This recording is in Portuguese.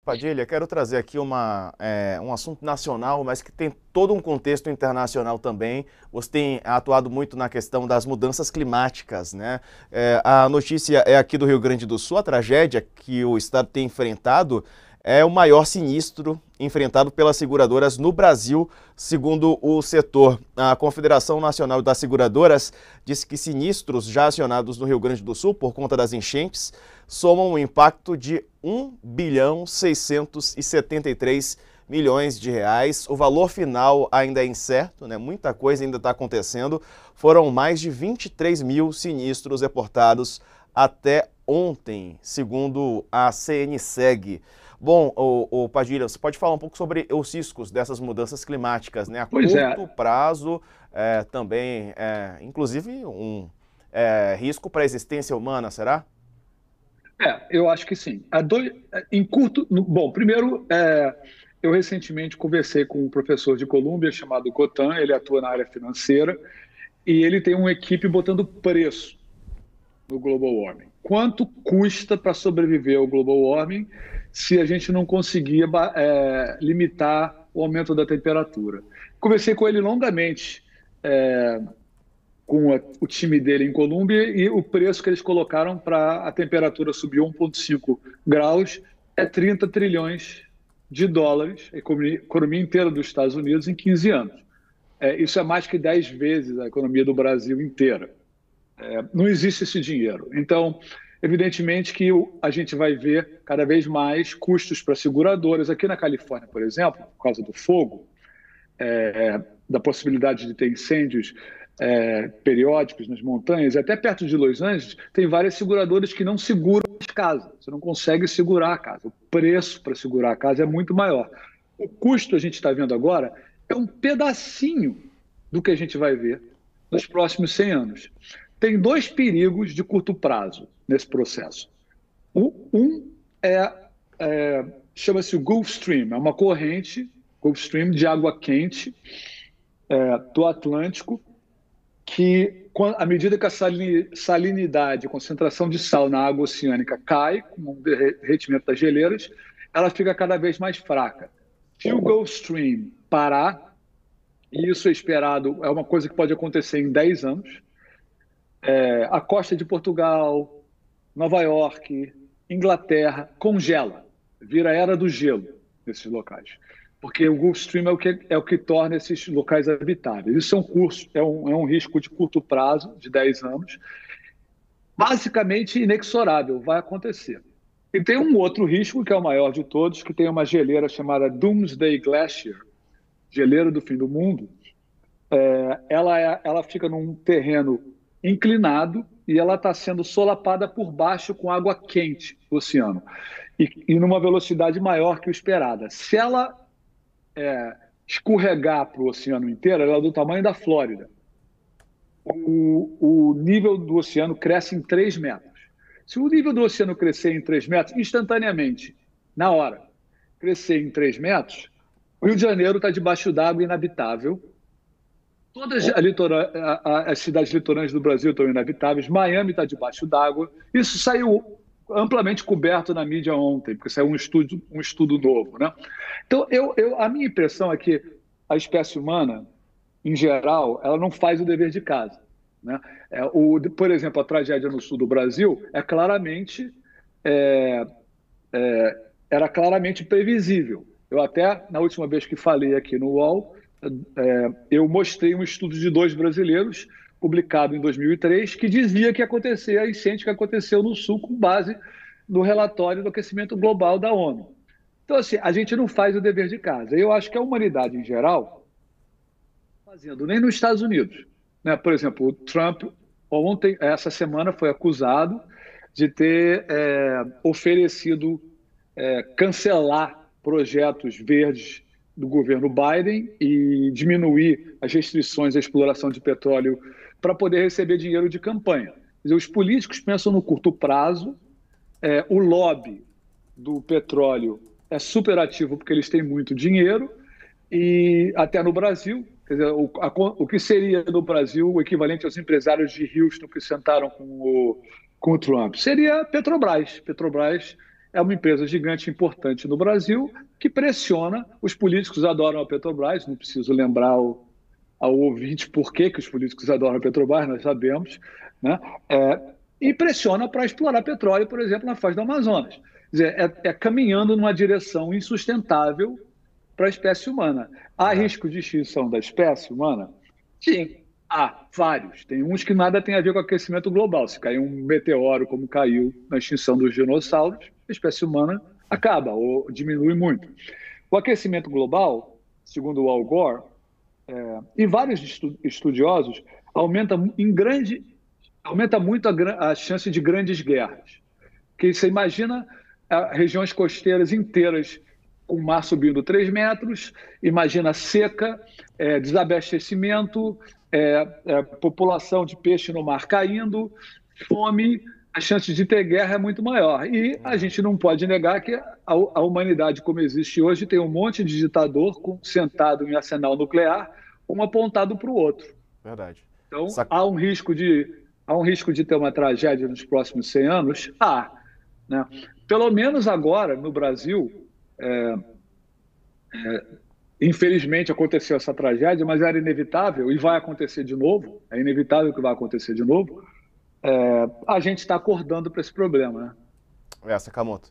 Padilha, quero trazer aqui um assunto nacional, mas que tem todo um contexto internacional também. Você tem atuado muito na questão das mudanças climáticas, né? A notícia é aqui do Rio Grande do Sul, a tragédia que o estado tem enfrentado é o maior sinistro enfrentado pelas seguradoras no Brasil, segundo o setor. A Confederação Nacional das Seguradoras disse que sinistros já acionados no Rio Grande do Sul por conta das enchentes somam um impacto de 1.673 bilhões de reais. O valor final ainda é incerto, né? Muita coisa ainda está acontecendo. Foram mais de 23 mil sinistros reportados até ontem, segundo a CNSEG. Bom, o Padilha, você pode falar um pouco sobre os riscos dessas mudanças climáticas, né? A Pois é, curto prazo, também, inclusive, risco para a existência humana, será? eu acho que sim. Em curto, bom, primeiro, eu recentemente conversei com um professor de Colômbia chamado Cotan, ele atua na área financeira e ele tem uma equipe botando preço no global warming. Quanto custa para sobreviver ao global warming se a gente não conseguir limitar o aumento da temperatura? Conversei com ele longamente, é, com o time dele em Colômbia e o preço que eles colocaram para a temperatura subir 1,5 graus é 30 trilhões de dólares, a economia inteira dos Estados Unidos em 15 anos. Isso é mais que 10 vezes a economia do Brasil inteira. Não existe esse dinheiro. Então, evidentemente que a gente vai ver cada vez mais custos para seguradoras. Aqui na Califórnia, por exemplo, por causa do fogo, da possibilidade de ter incêndios periódicos nas montanhas, até perto de Los Angeles, tem várias seguradoras que não seguram as casas. Você não consegue segurar a casa. O preço para segurar a casa é muito maior. O custo, a gente está vendo agora, é um pedacinho do que a gente vai ver nos próximos 100 anos. Tem dois perigos de curto prazo nesse processo. Um chama-se o Gulf Stream, é uma corrente Gulf Stream de água quente do Atlântico, que, à medida que a salinidade, a concentração de sal na água oceânica cai, com o derretimento das geleiras, ela fica cada vez mais fraca. Se o Gulf Stream parar, e isso é esperado, é uma coisa que pode acontecer em 10 anos, a costa de Portugal, Nova York, Inglaterra, congela, vira a era do gelo nesses locais. Porque o Gulf Stream é o que torna esses locais habitáveis. Isso é um risco de curto prazo, de 10 anos, basicamente inexorável, vai acontecer. E tem um outro risco, que é o maior de todos, que tem uma geleira chamada Doomsday Glacier, geleira do fim do mundo. Ela fica num terreno inclinado e ela está sendo solapada por baixo com água quente do oceano e numa velocidade maior que o esperada. Se ela escorregar para o oceano inteiro, ela é do tamanho da Flórida. O nível do oceano cresce em 3 metros. Se o nível do oceano crescer em 3 metros, instantaneamente, na hora, crescer em 3 metros, o Rio de Janeiro está debaixo d'água, inabitável. Todas as cidades litorâneas do Brasil estão inabitáveis. Miami está debaixo d'água. Isso saiu amplamente coberto na mídia ontem, porque saiu um estudo novo, né? Então, a minha impressão é que a espécie humana, em geral, ela não faz o dever de casa, né? Por exemplo, a tragédia no sul do Brasil é, era claramente previsível. Eu até, na última vez que falei aqui no UOL, eu mostrei um estudo de 2 brasileiros, publicado em 2003, que dizia que ia acontecer a enchente que aconteceu no Sul com base no relatório do aquecimento global da ONU. Então, assim, a gente não faz o dever de casa. Eu acho que a humanidade, em geral, não está fazendo, nem nos Estados Unidos, né? Por exemplo, o Trump, essa semana, foi acusado de ter oferecido cancelar projetos verdes do governo Biden e diminuir as restrições à exploração de petróleo para poder receber dinheiro de campanha. Quer dizer, os políticos pensam no curto prazo, o lobby do petróleo é superativo porque eles têm muito dinheiro, e até no Brasil, quer dizer, o que seria no Brasil o equivalente aos empresários de Houston que sentaram com o Trump? Seria Petrobras. Petrobras é uma empresa gigante importante no Brasil que pressiona, os políticos adoram a Petrobras, não preciso lembrar ao ouvinte por que os políticos adoram a Petrobras, nós sabemos, né? E pressiona para explorar petróleo, por exemplo, na foz do Amazonas. Quer dizer, caminhando numa direção insustentável para a espécie humana. Há risco de extinção da espécie humana? Sim, há vários. Tem uns que nada tem a ver com aquecimento global. Se cair um meteoro, como caiu na extinção dos dinossauros, a espécie humana acaba ou diminui muito. O aquecimento global, segundo o Al Gore, e vários estudiosos, aumenta muito a chance de grandes guerras. Porque você imagina regiões costeiras inteiras com o mar subindo 3 metros, imagina seca, desabastecimento, população de peixe no mar caindo, fome, a chance de ter guerra é muito maior. E a gente não pode negar que a humanidade, como existe hoje, tem um monte de ditador sentado em arsenal nuclear, um apontado para o outro. Verdade. Então, há um risco de ter uma tragédia nos próximos 100 anos? Né? Pelo menos agora, no Brasil, infelizmente aconteceu essa tragédia, mas era inevitável e vai acontecer de novo, é inevitável que vai acontecer de novo, a gente está acordando para esse problema. Né? Sakamoto.